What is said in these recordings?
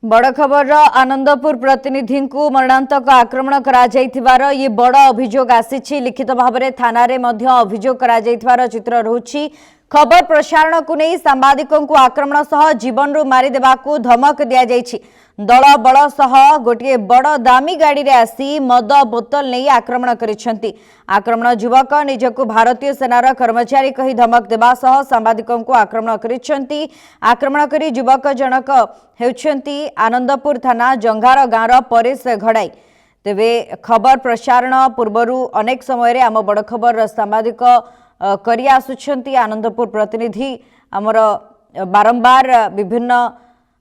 बड़ खबर आनंदपुर प्रतिनिधि को मरणांतक आक्रमण कर ये बड़ अभियोग आसी लिखित भाव में थाना रे मध्य अभियोग कर चित्र रही खबर प्रसारण को नहीं सांबादिकों को आक्रमण सह जीवन रु मारिदेवा को धमक दि जाइछि। दल बल सह गोटे बड़ दामी गाड़ी रे आसी मद बोतल नहीं आक्रमण करिसेंती। आक्रमण युवक निजको भारतीय सेनार कर्मचारी कही धमक देवा सह सांबादिकों को आक्रमण करिसेंती। आक्रमणकारी युवक जनक हेउछंती आनंदपुर थाना जंगार गाँव परेश घड़ाई। तेबे खबर प्रसारण पूर्वरु अनेक समय आम बड़ खबर सांबादिक करि आसुछंती। आनंदपुर प्रतिनिधि आमर बारंबार विभिन्न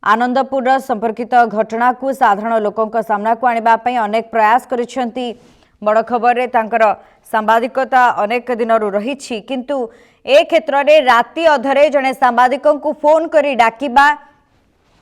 आनंदपुर संपर्कित घटना को साधारण लोकों सामना को आनिबा पई अनेक प्रयास करिसेंती। बड़ खबर रे तांकर सांबादिकता अनेक दिनरु रहिछि, किंतु ए क्षेत्र रे राति अधरे जने सांबादिकों को फोन करी डाकिबा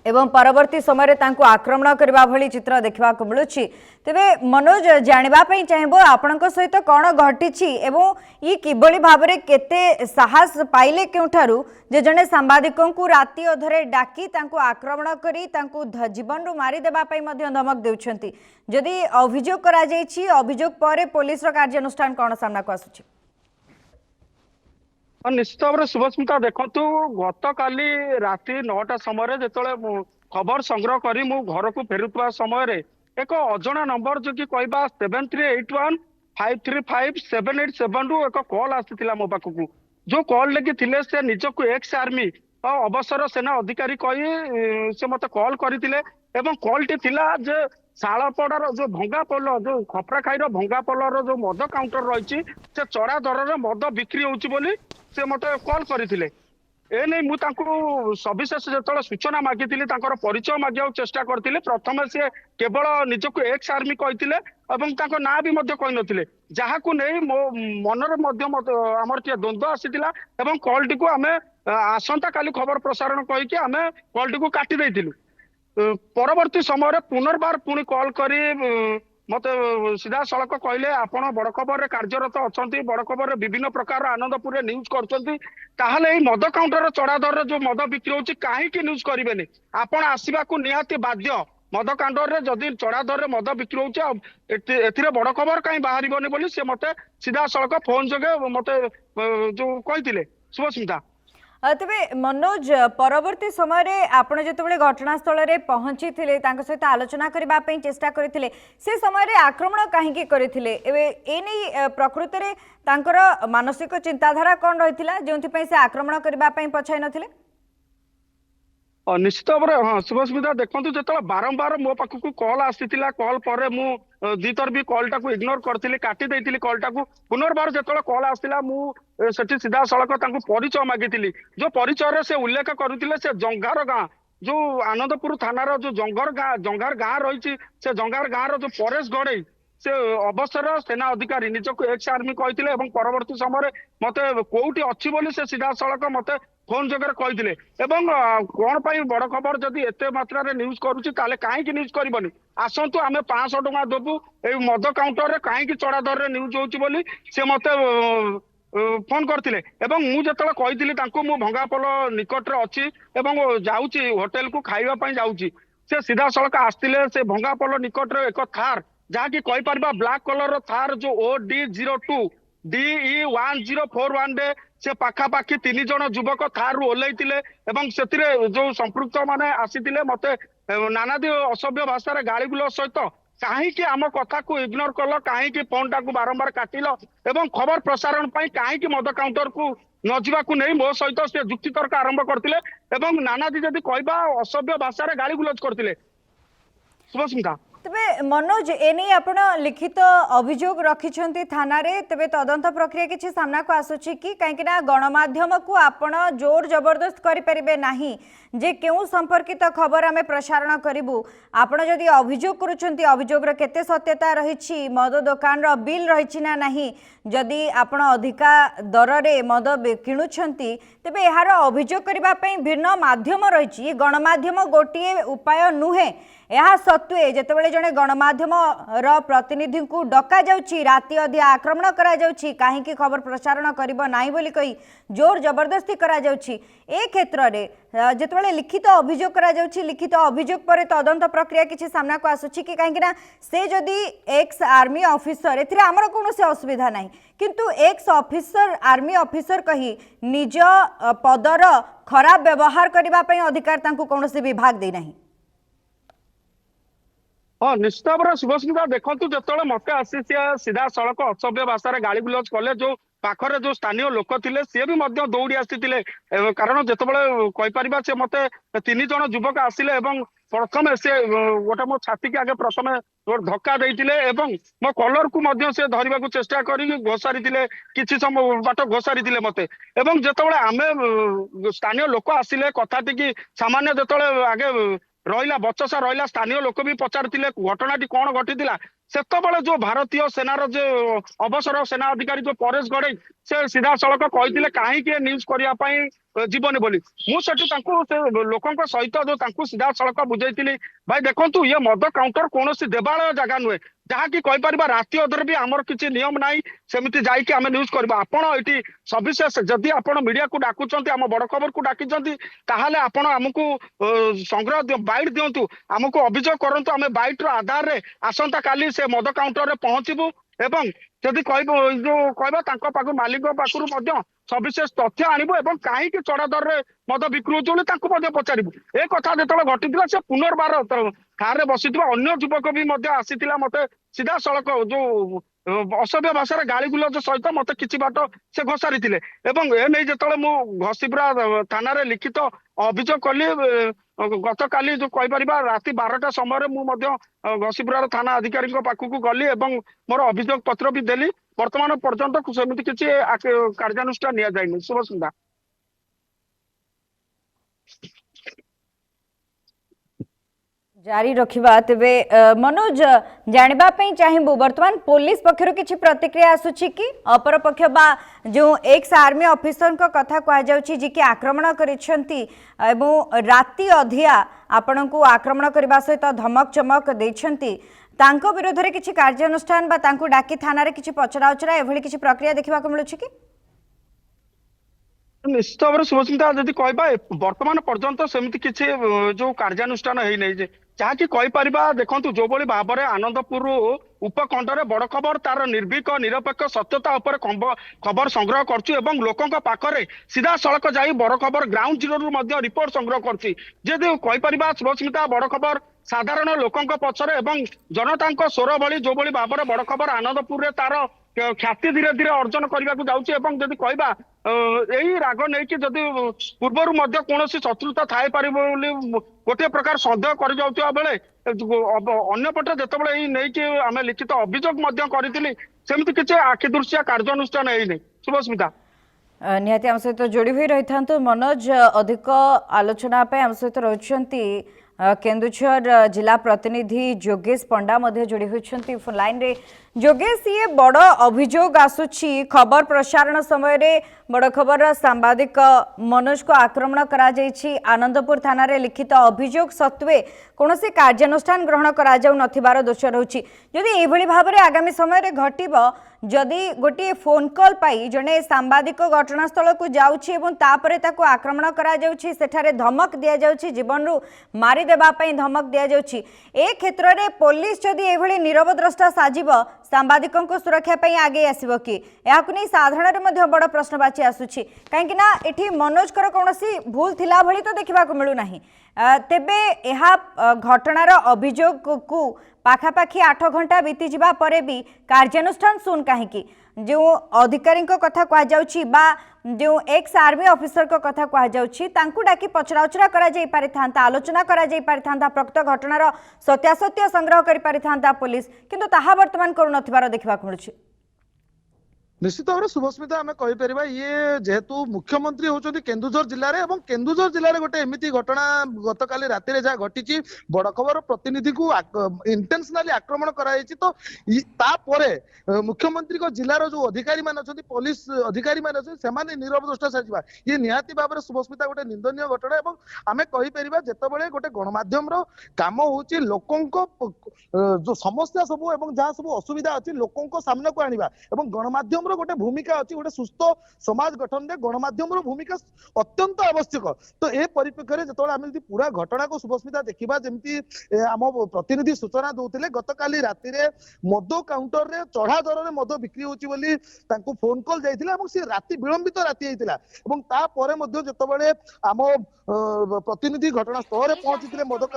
एवं परवर्ती समय तांको आक्रमण करबा भली चित्र देखबा को मिलुछि। तेबे मनोज जानिबा पई चाहेबो आपनक सहित कोन घटिछि एवं ई किबळी भाबरे केते साहस पाइले केउठारु जे जने सांबादिकों को राति अधरे डाकी तांको आक्रमण करी तांको जीवन रु मारी देबा पई मध्य धमक देउछंती। जदि अभियोग करा जायछि अभियोग परे पुलिस रो कार्यानुष्ठान कोन सामना को आसुछि? निश्चित भाव में शुभस्मिता देखु गत काली राति 9टा समय जो खबर संग्रह करी मु घर को फेरुवा समय एक अजना नंबर जो कि कहबा 7381535787 रु एक कॉल आसीथिला मो पाखकू। जो कॉल लेके थिले से निजको एक्स आर्मी अवसर सेना अधिकारी कही से मते कॉल करथिले एवं कॉल टी थिला जे शालपड़ार जो भंगा पोल जो खपराखाईर भंगा पोलर जो मद काउंटर रही से चढ़ा दर में मद बिक्री होची बोली से मते कॉल करथिले। ए नहीं मु तांको सविशेष जो सूचना मागी परिचय मागे चेष्टा करथिले। प्रथम से केवल निजको एक्स आर्मी कहिथिले एवं तांको ना भी मध्य कहि नथिले, जाहाकू नहीं मो मनर मध्य हमर टिया द्वंद्व आसीतिला एवं कॉल टी को आमे आसंता काली खबर प्रसारण कहि कि आमे कॉल टी को काटी दैथिलु। परवर्ती समय पुनर्बार पुणी कॉल करी मत सीधा सड़क कहले आपण बड़ खबर कार्यरत अच्छा बड़ खबर विभिन्न प्रकार आनंदपुर न्यूज कर मद काउंटर चढ़ा दर जो मद बिक्री होची कहीं न्यूज करेनि आपण आसवा निहाती बाध्य। मद काउंटर जदि चढ़ा दर मद बिक्री होती बड़ खबर कहीं बाहर बोली से मत सीधा सड़क फोन जगे मत जो कही शुभस्मिता। तेबे मनोज परवर्ती समय आपण जिते घटनास्थल में पहुंची सहित आलोचना करने चेष्टा करते से समय आक्रमण कहीं करते प्रकृत में मानसिक चिंताधारा कौन रही जो से आक्रमण करने पछाई नथिले? निश्चित भाव में हाँ शुभस्मिता देखो जो बारंबार मो पाखक कॉल आसीथिला कॉल पर मु दी थर भी कॉल टाकू इग्नोर करथिली काटी देइथिली कॉल टाकू। पुनर्बार जो कॉल आसला मु सेठी सीधा सड़क तांको परिचय मागिथिली। जो परिचय रे से उल्लेख करुथिले से जंगार गाँ जो आनंदपुर थानार जो जंगार गाँ रही से जंगार गाँव जो परेश घड़ई से अवसर सेना अधिकारी निजको एक्स आर्मी कही परवर्ती समय मते कोउटी अच्छी बोली से सीधा सड़क मते फोन जगह कही कौन बड़ खबर जदि एत मात्रा न्यूज करुच्ची कहीं न्यूज करनी आसतु आम 500 टंका देबू ए मद काउंटर कहीं चढ़ा दर न्यूज होची से मत फोन करते मुझे कही मु भंगापोल निकट रे अच्छी जाऊँगी होटेल को खाइबा जाऊँगी से सीधा सड़क आसते से भंगापोल निकट रे एक थार जहाँकि कहीपर ब्लैक कलर थार जो OD02 DE1041 रे से पाखापाखि 3 जन युवक थार ओल्लैथिले एवं सेतिरे जो संपृक्त माने आसीथिले मते नानादी असभ्य भाषा गाड़ी गुल सहित कहीं आम कथा को इग्नोर कल कहीं फोन टाकू बारंबार काटिल एवं खबर प्रसारण कहीं मद काउंटर को न जावाकू नहीं मो सहित से जुक्ति तर्क आरंभ करते नानादी जदि कहबा असभ्य भाषा गाड़ी गुलज करते। शुभस्मिता तेबे मनोज एने आपण लिखित अभियोग रखिछंती थाना रे तेबे तदंत प्रक्रिया किछि सामना को आसुछि कि काहेकि ना गणमाध्यम को आपण जोर जबरदस्त करि परिबे नाही जे केउ संपर्कित खबर आमे प्रसारण करिवु। आपण जदि अभियोग करूछंती अभियोग रे केते सत्यता रहिछि मद दुकान रो बिल रहिछि ना नाही जदि आपण अधिका दर रे मद किणुछंती तेबे एहार अभियोग करिबा पई भिन्न माध्यम रहिछि। गणमाध्यम गोटिए उपाय नुहे। यह सत्वे जितेबाला जड़े गणमाध्यम र प्रतिनिधि को डका जाउछि राति अधिया आक्रमण करा जाउछि काहेकि खबर प्रसारण करिबो नाही बोली कही जोर जबरदस्ती करा जाउछि ए क्षेत्र रे जेतबेले लिखित अभियोग करा जाउछि लिखित अभियोग पर तदंत प्रक्रिया किछि सामना को आसुछि कि काहेकि ना से जदी एक्स आर्मी ऑफिसर एथिरे हमर कोनोसी असुविधा नाही किंतु एक्स ऑफिसर आर्मी ऑफिसर कही निज पदर खराब व्यवहार करबा पई अधिकार तांको कोनोसी विभाग दे नाही। हाँ निश्चित भाव में शुभस्मिता देखु जो मत आसी सीधा सड़क असभ्य भाषा गाड़ी गुलज कले जो पाखरे जो स्थानीय लोक थे सी भी दौड़ी आसी कारण जितेबाला से मत 3 जन युवक आसिले प्रथम से गोटे मो छाती के आगे प्रथम धक्का देते मो कलर को से धरने को चेष्टा कर घोषारी किसी समय बाट घोषारी मत जितेबाला आम स्थानीय लोक आसिले कथा टी सामान्य जो आगे रहा बचसा रहा स्थानीय लोक भी पचार घटनाटी कौन घटी सेतबले जो भारतीय सेनार जो अवसर सेना अधिकारी जो परेश गड़ई से सीधा सड़क कहते कहीं न्यूज करने जीवन बोली मुझे लोकों सहित जो सीधा सड़क बुझाई भाई देखु ये मद काउंटर कौन देवालय जगह नुहे जहाँकि राति अधर भी आमर किसी नियम ना सेमती जाकि आम न्यूज करवा आपण ये सविशेष जदि आप मीडिया को डाकुंट आम बड़ खबर को डाकी आपण आमको संग्रह बाइट दिंतु आमको अभियोग करूँ आम बाइट आधार में आसंता काली से मद काउंटर में पहुंचबू एवं जदि कह मालिक पाखु सविशेष तथ्य आणबू एवं कहीं चढ़ा दर में मद बिक्री होती पचारू ए कथा जो घटी से पुनर्बार कार बसी अन्य युवक भी आसी मत सीधा सड़क जो असभ्य भाषा गाड़ी गुलज सहित मत किसी बाट से घोषारी एने जो मु घसीपुरा थाना लिखित अभियोग कली गत काली जो कहीपर राति 12टा समय मुझे घसीपुरा थाना अधिकारी पाखक गली मोर अभियोग पत्र भी देली वर्तमान पर्यंत सेमती किसी कार्यानुष्ठान निया जाइनि। शुभ सन्ध्या। जारी रखिबा तेबे मनोज जानिबा पई चाहिबो वर्तमान पुलिस पक्षर किछि प्रतिक्रिया आसुछि कि अपर पक्ष बा जो एक्स आर्मी ऑफिसर को कथा कह जाउछि जे कि आक्रमण करिसेंती एवं राति अधिया आपन को आक्रमण करबा सहित धमक चमक दैछंती तांको विरोध रे किछि कार्यानुष्ठान बा तांको डाकी थाना रे किछि पचराउचरा एभली किछि प्रक्रिया देखिबा को मिलुछि कि निश्चित भाव में शुभचिंता जदि कहबा वर्तमान पर्यंत सेमती किसी जो कार्यानुष्ठान है नहीं जहाँकि कहीपर देखु जो भाव में आनंदपुर उपखंड बड़ खबर तार निर्भीक निरपेक्ष सत्यता उपर खबर संग्रह करछु एवं लोकों पाखरे सीधा सड़क जाई बड़ खबर ग्राउंड जीरो रिपोर्ट संग्रह करछि जदि कहीपर शुभस्मिता बड़ खबर साधारण लोकों पछरे एवं जनता स्वर भली जो भाव में बड़ खबर आनंदपुर तार ख्याति धीरे धीरे अर्जन करने को जाऊँगी जदि कहबा यही राग नहीं कि जदि पूर्वर कौन शत्रुता थाई पार गोटे प्रकार सन्देह कर जाउଥିବା बेले अन्यपटे जितेबाला नहीं कि आम लिखित अभियोग करी सेमती किसी आखिदृशिया कार्यानुष्ठान है। शुभस्मिता निहाती आम सहित जोड़ी हुई रही था मनोज अधिक आलोचना आम सहित रही केन्दुझर जिला प्रतिनिधि जोगेश पंडा मध्य जोड़ी होती फोन लाइन रे। जोगेश ये बड़ अभियोग आसुची खबर प्रसारण समय रे बड़ खबर सांबादिक मनोज को आक्रमण करा जायछि आनंदपुर थाना रे लिखित अभियोग सत्वे कौन से कार्यानुष्ठान ग्रहण करा जाउ नथिबार दोष रहुछि जदि एभली भाव रे आगामी समय रे घटिबो जदि गोटे फोन कॉल पाई जने सांबादिक घटनास्थल को जाउछि एवं तापरे ताको आक्रमण करा जाउछि सेठारे धमक दिया जाउछि जीवन रु मारी देबा पई धमक दिया जाउछि ए क्षेत्र रे पुलिस जदि एभली नीरव द्रष्टा साजिबो सांबादिकों को सुरक्षा पई आगे आसीबो कि याकु नै साधारण रे मध्ये बड़ प्रश्नवाची आसुछि काहेकि ना एठी मनोज कर कोनोसी भूल थिला भली तो देखिबा को मिलु नाही तेबे एहा घटनार अभियोग को पाखापाखि 8 घंटा बीती जिबा परे भी कार्यानुष्ठान सुन काहेकि जो अधिकारी कथा कह जाउछि बा जो एक्स आर्मी ऑफिसर को कथा कह जाउछि तांकु डाकी पचराउचरा करा जाई पारि थांता आलोचना करा जाई पारि थांता प्रकृत घटनार सत्यासत्य संग्रह करि पारि थांता पुलिस किंतु ताहा वर्तमान करू नथिबार देखिबा को मिलुछि। निश्चित भाव शुभस्मिता आम कहीपर ये जेहेतु मुख्यमंत्री होती केन्दुझर जिले में केन्दुझर जिले में गोटे एमती घटना गत काली राति जहाँ घटी बड़ खबर प्रतिनिधि को इंटेंशनली आक्रमण कराई तो तापर मुख्यमंत्री जिलार जो अधिकारी मान अच्छा पुलिस अधिकारी मान अच्छे नीरव दृष्टा साजिबा ये निहाती भाव में शुभस्मिता गोटे निंदनीय घटना और आम कहीपर जिते गोटे गणमाध्यम काम हूँ लोकों जो समस्या सब जहाँ सब असुविधा अच्छी लोकों सामना को आनिबा एवं गणमाध्यम गोटे भूमिका अच्छी गोटे सुस्थ समाज गठन में गणमाध्यम भूमिका अत्यंत आवश्यक तो ए परिप्रेक्षी जो आम पूरा घटना को शुभस्मिता देखा जमी आम प्रतिनिधि सूचना दौते गत काली राति मद काउंटर रे चढ़ा दर में मद बिक्री होची फोन कॉल जाइथिला सी राति विलंबित राति होता जितेबाला आम प्रतिनिधि घटनास्थल में पहुंची मद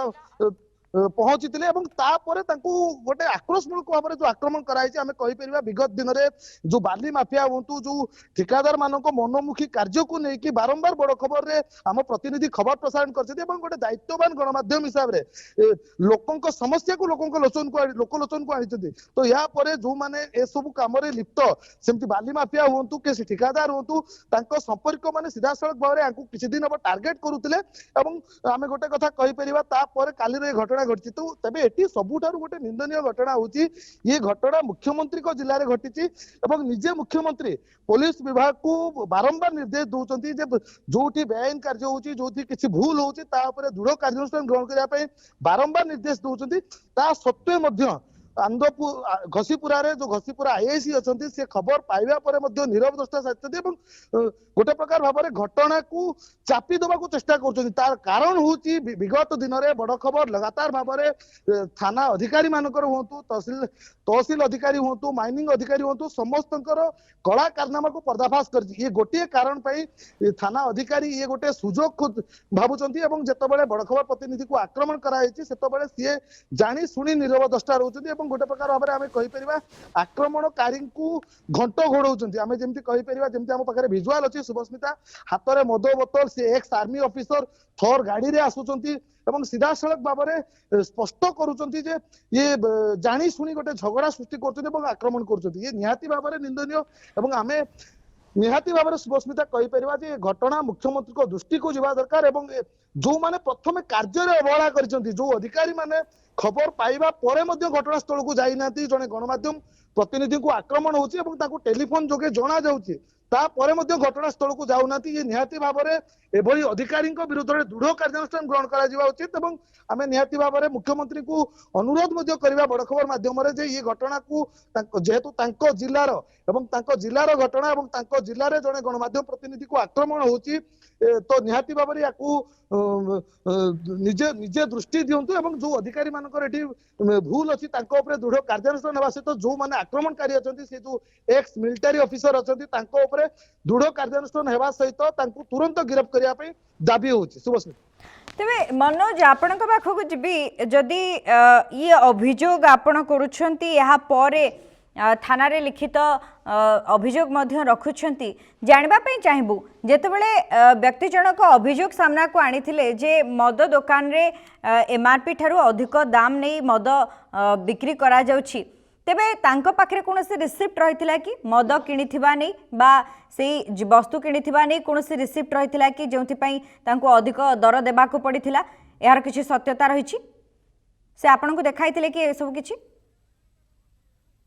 पहुंची गोटे आक्रोशमूलक भाव में जो आक्रमण कराई आम कहीपर विगत दिन में जो बाली माफिया हूँ जो ठिकादार मान मनोमुखी कार्य को लेकिन बारंबार बड़ खबर रे आम प्रतिनिधि खबर प्रसारण कर गोटे दायित्ववान गणमाध्यम हिसाब से लोकों समस्या को लोकलोचन को आनी तो यापर जो मैंने ए सब कम लिप्त सेमती बाली माफिया हूँ कि ठिकादार हूँ संपर्क मैंने सीधा सड़क भाव में किसी दिन हम टार्गेट करुले आम गोटे कथा कहीपर काली घटना घटी तो तबे एटी सबुठारु गोटे निंदनीय घटना होची ये घटना मुख्यमंत्री को जिले में घटी निजे मुख्यमंत्री पुलिस विभाग को बारंबार निर्देश दौरान जो बेआईन कार्य होची जो किसी भूल होची दृढ़ कार्यानुष्ठान ग्रहण करने बारंबार निर्देश दौरान ता सत्वे मध्य आनंदपुर घसीपुरा जो घसीपुरा आईआईसी अच्छा से खबर पाइबा पर नीरव दृष्टा साजित गोटे प्रकार भाव में घटना को चापी देवा चेष्टा कर कारण हूँ विगत दिन में बड़ खबर लगातार भाव में थाना अधिकारी मानकर हूँ तहसिल अधिकारी हूँ माइनिंग अधिकारी हूँ समस्त कला कारनामा को पर्दाफाश कर ये गोटे कारण थाना अधिकारी ये गोटे सुजोग भावुंट जितेबाला बड़ खबर प्रतिनिधि को आक्रमण कराई सी जानी शुणी नीरव दृष्टा रोचे गोटे प्रकार भाव में आम कहीपर आक्रमणकारी को घंट घोड़ाऊँ आम जमी कहीपर जमी आम पाखे भिजुआल अच्छी शुभस्मिता हाथ में मद बोतल सी एक्स आर्मी ऑफिसर थर गाड़ी रे आसुचंती एवं सीधा सड़क भाव में स्पष्ट करुचंती जे ये जानी शुणी गोटे झगड़ा सृष्टि कर आक्रमण कर ये निहाती भाव में निंदनीय एवं आमे निहाती भाव में शुभस्मिता कहीपर जे घटना मुख्यमंत्री को दृष्टि को जीवा दरकार एवं जो माने प्रथम कार्य अवहेला कर जो अधिकारी माने खबर पाइबा परे घटनास्थल को जाइना जड़े गणमाध्यम प्रतिनिधि को आक्रमण होची टेलीफोन जोगे जना जाउची तापर घटनास्थल को जाऊना ये निहाती भाव में एभली अधिकारी विरुद्ध में दृढ़ कार्यानुष्ठान ग्रहण करा उचित एवं आम निहाती भाव में मुख्यमंत्री को अनुरोध करवा बड़ खबर माध्यम ये घटना को जेहेतु जिलार जिलार घटना और जिले जड़े गणमाध्यम प्रतिनिधि को आक्रमण होची तो निहाती भाव में या निजे निजे दृष्टि दिंतु जो अधिकारी मानकर भूल अच्छी दृढ़ कार्यानुष्ठान होगा सहित जो मैंने आक्रमणकारी अच्छा से जो एक्स मिलिटारी ऑफिसर अच्छा दृढ़ कार्यानुष्ठान होगा सहित तुरंत गिरफ्त करने दाबी होची शुभस्मिता तेबे मनोज आपण पाखक जी जदि ये अभियोग आपण करुछंती या परे थाना रे लिखित अभियोग मध्य रखुछंती जानबा पई चाहबू जेतेबेले व्यक्ति जनक अभियोग सामना को आनीथिले जे मद दुकान रे एमआरपी ठारू अधिक दाम नहीं मद बिक्री करा जाउछि तेबे तांको पाखरे कोनोसी रिसिप्ट रहिथिला कि मद किनिथिबा नै बा सेई वस्तु किनिथिबा नै कोनोसी रिसिप्ट रहिथिला कि जोंथि पई तांको अधिक दर देबा को पड़िथिला यार किछि सत्यता रहिछि से आपन को देखाइथिले कि ए सब किछि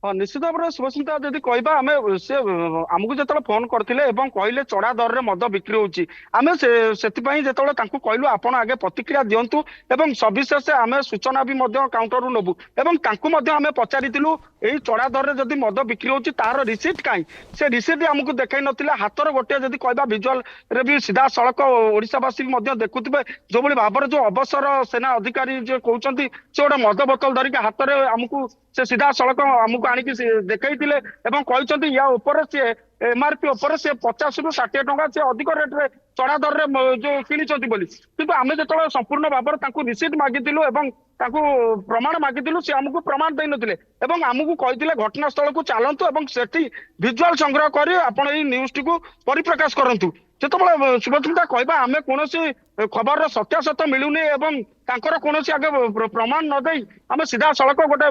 हाँ निश्चित भाव में शुभस्मिता जदि कहबा आमे से आमको जो फोन करते कहले चढ़ा दर में मद बिक्री होची आमे से कहलु आपण आगे प्रतिक्रिया दिंतु एवं सविशेष आमे सूचना भी काउंटर रु नबु एवं आमे पचारिथिलु एई चढ़ा दर में जदि मद बिक्री होची तार रिसीट काई से रिसीट आमको देखाई नथिला हातर गोटे जदि कहबा विजुअल रे भी सीधा सड़क ओडिशावासी देखुथिबे जो भली भाबर जो अवसर सेना अधिकारी जो कहउचंती से गोटे मद बोतल धरिक हाथ में आमको से सीधा सड़क आमको आनिक देखते या ऊपर सी एमआरपी ऊपर से 50 रु 60 टंका से अधिक रेट रे चढ़ा दर रे जो किनिचंती बोली किंतु आमे जतले संपूर्ण भाव में रिसीट मागिथिलु एवं प्रमाण मागिथिलु से आमको प्रमाण देई नथिले एवं आमको कहिथिले घटनास्थल को चलंतु एवं सेठी विजुअल संग्रह करी आपण एई न्यूज टी को परिप्रकाश करंतु ଯେତେବେଳେ ସୁଭଦ୍ରା କହିବା ଆମେ କୌଣସି ଖବରର ସତ୍ୟାସତ୍ୟ ମିଳୁନି ଏବଂ ତାଙ୍କର କୌଣସି ଆଗେ ପ୍ରମାଣ ନ ଦେଇ ଆମେ ସିଧାସଳଖ ଗୋଟେ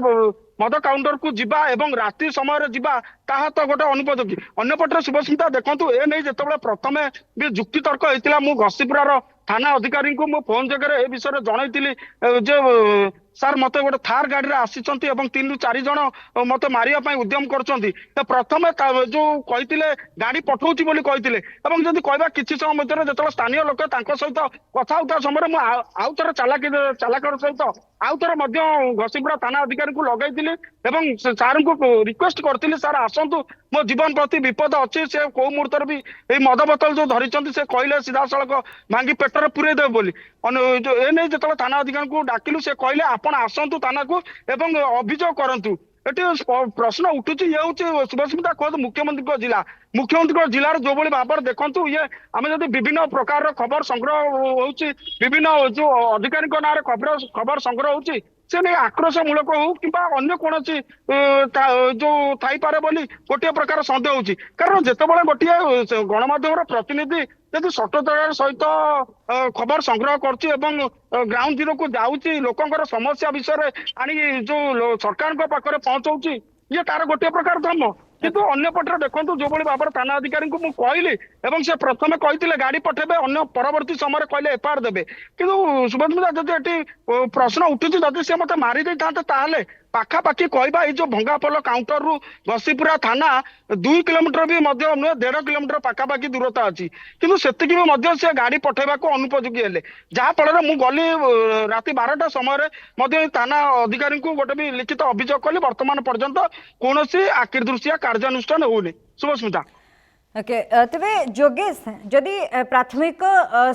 ମଦ କାଉଣ୍ଟରକୁ ଯିବା ଏବଂ ରାତି ସମୟରେ ଯିବା ତାହା ତ ଗୋଟେ ଅନୁପଯୋଗୀ। ଅନ୍ୟପଟରେ ଶୁଭସ୍ମିତା ଦେଖନ୍ତୁ, ଏ ନେଇ ଯେତେବେଳେ ପ୍ରଥମେ ବି ଯୁକ୍ତିତର୍କ ହେଇଥିଲା, ମୁଁ ଘସିପୁରାର ଥାନା ଅଧିକାରୀଙ୍କୁ ମୁଁ ଫୋନ ଯୋଗେରେ ଏ ବିଷୟରେ ଜଣେଇଥିଲି ଯେ ସାର୍ ମତେ ଗୋଟେ ଥାର ଗାଡିରେ ଆସିଛନ୍ତି ଏବଂ 3 ରୁ 4 ଜଣ ମତେ ମାରିବା ପାଇଁ ଉଦ୍ୟମ କରୁଛନ୍ତି। ତ ପ୍ରଥମେ ଯୋଉ କହିଥିଲେ ଗାଡି ପଠଉଛି ବୋଲି କହିଥିଲେ ଏବଂ ଯଦି କହିବା କିଛି ସମୟ ମଧ୍ୟରେ ଯେତେବେଳେ ସ୍ଥାନୀୟ ଲୋକ ତାଙ୍କ ସହିତ କଥା ହଉଥିବା ସମୟରେ ମୁଁ ଆଉ ଥରେ ଚାଲାକର ସହିତ ଆଉ ଥରେ ମଧ୍ୟ ଘସିପୁରା ଥାନା ଅଧିକାରୀଙ୍କୁ ଲଗାଇଥିଲି ଏବଂ ସାର୍ଙ୍କୁ ରିକ୍ୱେଷ୍ଟ କରିଥିଲି, ସାର୍ ଆସନ୍ତୁ, ମୋ ଜୀବନ ପ୍ରତି ବିପଦ ଅଛି। ସେ କୋଉ ମୁହୂର୍ତ୍ତରେ ବି ଏଇ ମଦ ବୋତଲ ଯୋଉ ଧରିଛନ୍ତି ସେ କହିଲେ ସିଧାସଳଖ ଭାଙ୍ଗି ପେଟରେ ପୁରେଇ ଦେବେ ବୋଲି। ଏ ନେଇ ଯେତେବେଳେ ଥାନା ଅଧିକାରୀଙ୍କୁ ଡାକିଲୁ ସେ କହିଲେ ଆପଣ ଆସନ୍ତୁ ଥାନାକୁ ଏବଂ ଅଭିଯୋଗ କରନ୍ତୁ। ଏଠି ପ୍ରଶ୍ନ ଉଠୁଛି, ଇଏ ହଉଛି ଶୁଭସ୍ମିତା କୁହନ୍ତୁ ମୁଖ୍ୟମନ୍ତ୍ରୀଙ୍କ ଜିଲ୍ଲା, ମୁଖ୍ୟମନ୍ତ୍ରୀଙ୍କ ଜିଲ୍ଲାର ଯୋଉଭଳି ଭାବରେ ଦେଖନ୍ତୁ, ଇଏ ଆମେ ଯଦି ବିଭିନ୍ନ ପ୍ରକାରର ଖବର ସଂଗ୍ରହ ହଉଛି, ବିଭିନ୍ନ ଯୋଉ ଅଧିକାରୀଙ୍କ ନାଁରେ ଖବର ସଂଗ୍ରହ ହଉଛି, ସେ ନେଇ ଆକ୍ରୋଶ ମୂଳକ ହଉ କିମ୍ବା ଅନ୍ୟ କୌଣସି ଯୋଉ ଥାଇପାରେ ବୋଲି ଗୋଟିଏ ପ୍ରକାର ସନ୍ଦେହ ହଉଛି। କାରଣ ଯେତେବେଳେ ଗୋଟିଏ ଗଣମାଧ୍ୟମର ପ୍ରତିନିଧି ଯଦି ସତତାର ସହିତ ଖବର ସଂଗ୍ରହ କରୁଛି ଏବଂ ଗ୍ରାଉଣ୍ଡ ଜିରୋକୁ ଯାଉଛି, ଲୋକଙ୍କର ସମସ୍ୟା ବିଷୟରେ ଆଣି ଯୋଉ ସରକାରଙ୍କ ପାଖରେ ପହଞ୍ଚଉଛି, ଇଏ ତାର ଗୋଟିଏ ପ୍ରକାର ଧର୍ମ। କିନ୍ତୁ ଅନ୍ୟପଟରେ ଦେଖନ୍ତୁ ଯୋଉଭଳି ଭାବରେ ଥାନା ଅଧିକାରୀଙ୍କୁ ମୁଁ କହିଲି ଏବଂ ସେ ପ୍ରଥମେ କହିଥିଲେ ଗାଡି ପଠେଇବେ, ଅନ୍ୟ ପରବର୍ତ୍ତୀ ସମୟରେ କହିଲେ ଏଫଆଇଆର ଦେବେ। କିନ୍ତୁ ସୁଭଦ୍ରା ଯଦି ଏଠି ପ୍ରଶ୍ନ ଉଠୁଛି, ଯଦି ସେ ମତେ ମାରି ଦେଇଥାନ୍ତେ ତାହେଲେ ପାଖାପାଖି କହିବା ଏଇ ଯୋଉ ଭଙ୍ଗାପୋଲ କାଉଣ୍ଟରରୁ ଘସିପୁରା ଥାନା 2 କିଲୋମିଟର ବି ମଧ୍ୟ ନୁହେଁ, 1.5 କିଲୋମିଟର ପାଖାପାଖି ଦୂରତା ଅଛି। କିନ୍ତୁ ସେତିକି ବି ମଧ୍ୟ ସେ ଗାଡି ପଠେଇବାକୁ ଅନୁପଯୋଗୀ ହେଲେ, ଯାହା ଫଳରେ ମୁଁ ଗଲି ରାତି 12ଟା ସମୟରେ ମଧ୍ୟ ଥାନା ଅଧିକାରୀଙ୍କୁ ଗୋଟେ ବି ଲିଖିତ ଅଭିଯୋଗ କଲି। ବର୍ତ୍ତମାନ ପର୍ଯ୍ୟନ୍ତ କୌଣସି ଆଖିର ଦୃଷ୍ଟିଆ କାର୍ଯ୍ୟାନୁଷ୍ଠାନ ହଉନି। ଶୁଭସ୍ମିତା। ओके तेबे जोगेश जदि प्राथमिक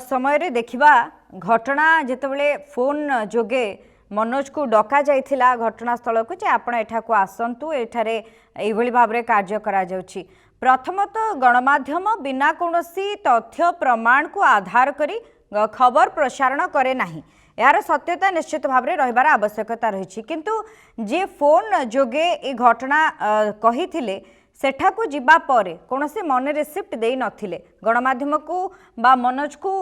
समय देखिबा घटना जेतेबेले फोन जोगे मनोज को डका जाइथिला घटनास्थल को जे आपण एठाको आसंतु एठारे एभली भाबरे कार्य करा जाउछि। प्रथमतः गणमाध्यम बिना कोनोसी तथ्य प्रमाण को आधार करी खबर प्रसारण करे नाही, यार सत्यता निश्चित भाव में रहिबार आवश्यकता रही। किंतु जे फोन जोगे ए घटना कही सेठाकू जिबा परे कोनोसी मन रिसिप्ट देई नथिले, गणमाध्यम को बा मनोज को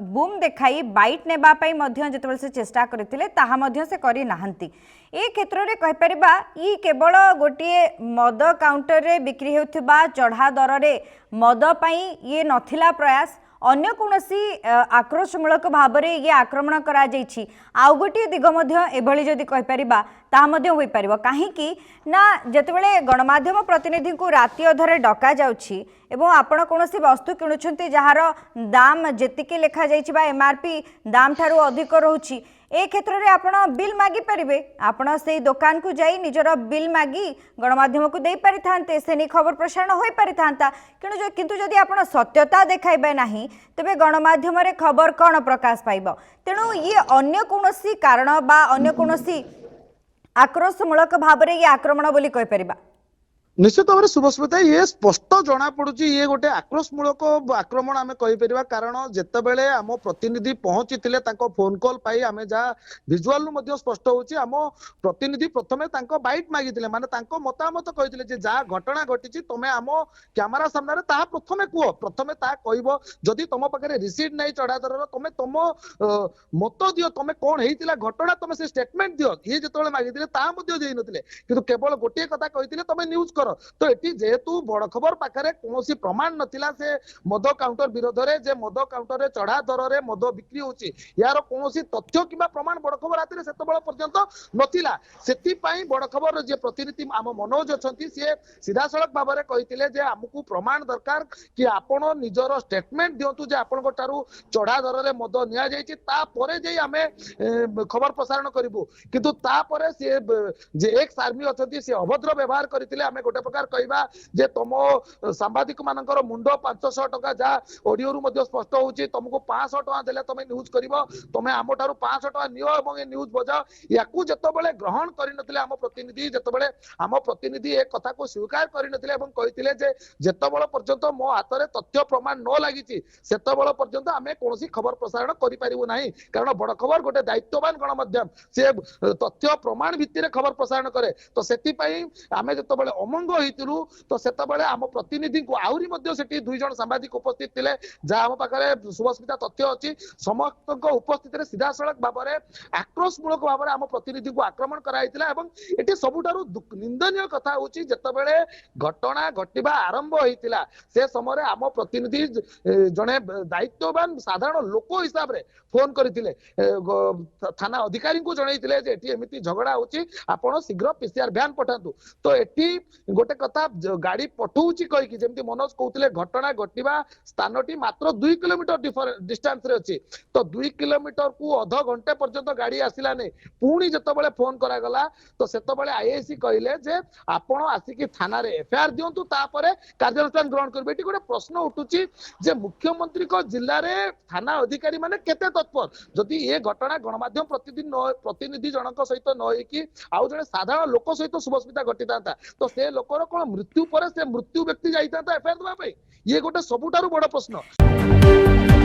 बूम देखाई बाइट नेबा पई मध्य जेतेबेले से चेष्टा करथिले ताहा मध्य से करि नाहंती। ए क्षेत्र रे कहि परिबा ई केवल गोटिए मद काउंटर रे बिक्री हेउथिबा चढ़ा दर रे मद पई ये नथिला प्रयास, अन्य कोनोसी आक्रोशमूलक भाव में ये आक्रमण करा जाइछि। आउ गोटे दिग मध्य एभली जदि कहि परिबा ता मध्य होई परिबो काहेकि ना जेतेबेले गणमाध्यम प्रतिनिधि को राति अधरे डका जाउछि एवं आपण कोनोसी वस्तु किणुछंती जहार दाम जेतिके लेखा जाइछि बा एमआरपी दाम थारु अधिक रहउछि, ए क्षेत्र में आपण बिल मागी पारिबे, आपण से दुकान को जाई निजर बिल मागी गणमाध्यम को दे पारि थांते, से नहीं खबर प्रसारण हो पारि थांता। किंतु जदि आपण सत्यता देखाइबे नाही तबे गणमाध्यम रे खबर कौन प्रकाश पाइबो। तेणु ये अन्य कोनोसी कारण बा अन्य कोनोसी आक्रोशमूलक भाव में ये आक्रमण बोली कहि परिबा। निश्चित भाव में शुभस्मिता ये स्पष्ट जना पड़ुची ये गोटे आक्रोशमूलक आक्रमण आम कहीपर, कारण जितेबले आम प्रतिनिधि पहुंची फोन कॉल पाई आम जहाँ भिजुआल स्पष्ट होची आम प्रतिनिधि प्रथमे बाइट मागिले, माने मतामत कही जहाँ घटना घटी तुमे आम कैमेरा सामने ता प्रथमे कह, प्रथमे ता कह जदि तुम पाखे रिसीट नहीं चढ़ा दर तुम तुम मत दियो, तुम कौन होता घटना तुम से स्टेटमेंट दियो। ये जो मागिले ता कि केवल गोटे कथा कही तुम न्यूज कर। तो एटी जेहेतु बड़ खबर पाखरे कोनोसी प्रमाण नथिला से मद काउंटर विरोध रे जे मद काउंटर रे चढ़ा दर रे मद बिक्री होची, यार कोनोसी तथ्य किबा प्रमाण बड़ खबर हाथ रे सेतबेल पर्यंत नथिला। सेति पई बड़ खबर जे प्रतिनिधि आम मनोज अछंती से सीधा सड़क भाव में कहिथिले जे हमकु प्रमाण दरकार कि आपण निजर स्टेटमेंट दियंतु जे आपण गोटारू चढ़ा दर रे मद निया जायछि, ता परे जे आमे खबर प्रसारण करिवु। किंतु ता परे से जे एक्स आर्मी अछंती से अभद्र व्यवहार करथिले आमे गोटे प्रकार कहवा जे तुम सांबादिक मानकर मुंड 500 टका जहाँ ऑडियो रु मध्य स्पष्ट होची तुमको 500 टका देले तुम न्यूज करिवो, तुम आम ठारू 500 टका नियो एवं न्यूज बजाओ। याकू जेतेबेले ग्रहण करिनथिले आम प्रतिनिधि, जेतेबेले आम प्रतिनिधि ए कथा को स्वीकार करिनथिले एवं कहिथिले जे जेतेबेले पर्यंत मो हाथ रे तथ्य प्रमाण न लागिची सेतेबेले पर्यंत आमे कोनोसी खबर प्रसारण करि परिबो नाही। कारण बड़ खबर गोटे दायित्ववान गणमाध्यम से तथ्य प्रमाण भित्तिरे खबर प्रसारण करे। तो सेति पई आमे जेतेबेले हतभंग होइतिलु तो सेतबेले आम प्रतिनिधि को आहुरी मध्ये सेठी दुई जण सांबादिक उपस्थित थिले जा आम पाखरे सुस्मिता तथ्य अछि समस्त उपस्थित रे सीधा सड़क भाबरे आक्रोशमूलक भाबरे आम प्रतिनिधि को आक्रमण कराइतिला एवं एटी सबुठारु निंदनीय कथा होछि जेतबेले घटना घटिबा आरंभ होइतिला से समय आम प्रतिनिधि जने दायित्ववान साधारण लोक हिसाब रे फोन करथिले थाना अधिकारी को जणाइतिले जे एटी एमिति झगड़ा होछि आपण शीघ्र पीसीआर वैन पठांतु तो एटी गोटे कथा गाड़ी पठौछि कहि कि जेमति मनोज कहउतिले घटना घटिबा स्थानटी मात्र 2 किलोमीटर डिस्टेंस रे अछि तो 2 किलोमीटर को आधा घंटे पर्यंत गाड़ी आसिला नै पुणी जतबेले फोन करा गला तो सेतबेले आईएसी कहिले जे आपण आसिकी थाना रे एफआईआर दियंतु तापरे कार्यानुष्ठान ग्रहण करबे एटी गोटे प्रश्न उठुछि जे मुख्यमंत्री को जिल्ला रे थाना अधिकारी माने केते तत्पर जदि ये घटना गणमाध्यम प्रतिनिधि जनक सहित न कि आउ जने साधारण लोक सहित शुभस्मिता घटितांता तो से लोकर कोन मृत्यु पर से मृत्यु व्यक्ति जाइतांता एफआईआर दबा पे ये गोटे सबुठारु बड़ प्रश्न।